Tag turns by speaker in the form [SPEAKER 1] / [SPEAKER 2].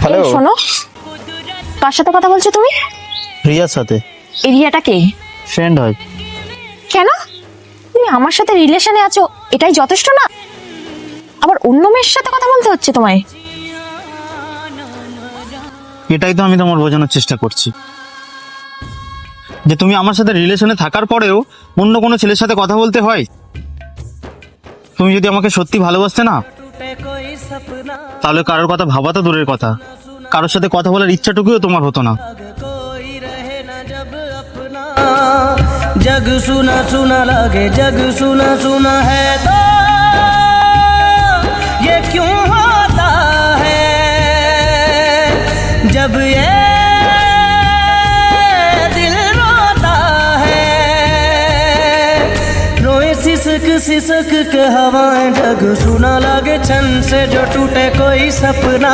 [SPEAKER 1] Hello,
[SPEAKER 2] শোনো, কার সাথে কথা বলছো তুমি?
[SPEAKER 1] রিয়ার সাথে।
[SPEAKER 2] এই রিয়াটা কে?
[SPEAKER 1] ফ্রেন্ড হয়।
[SPEAKER 2] কেন? তুমি আমার সাথে রিলেশনে আছো, এটাই যথেষ্ট না? আবার অন্য মেয়ের সাথে কথা বলতে হচ্ছে তোমায়?
[SPEAKER 1] এটাই তো আমি তোমার বোঝানোর চেষ্টা করছি, যে তুমি আমার সাথে রিলেশনে থাকার পরেও অন্য কোনো ছেলের সাথে কথা বলতে হয়। তুমি যদি আমাকে সত্যি ভালোবাসতে না, তাহলে কারোর কথা ভাবা তো দূরের কথা, কারোর সাথে কথা বলার ইচ্ছাটুকুও তোমার হতো না।
[SPEAKER 3] जग सुना सुना लगे, जग सुना सुना है तो ये क्यों होता है? जब ये दिल रोता है, रोए सिसक सिसक के हवाएं, जग सुना लगे छन से जो टूटे कोई सपना।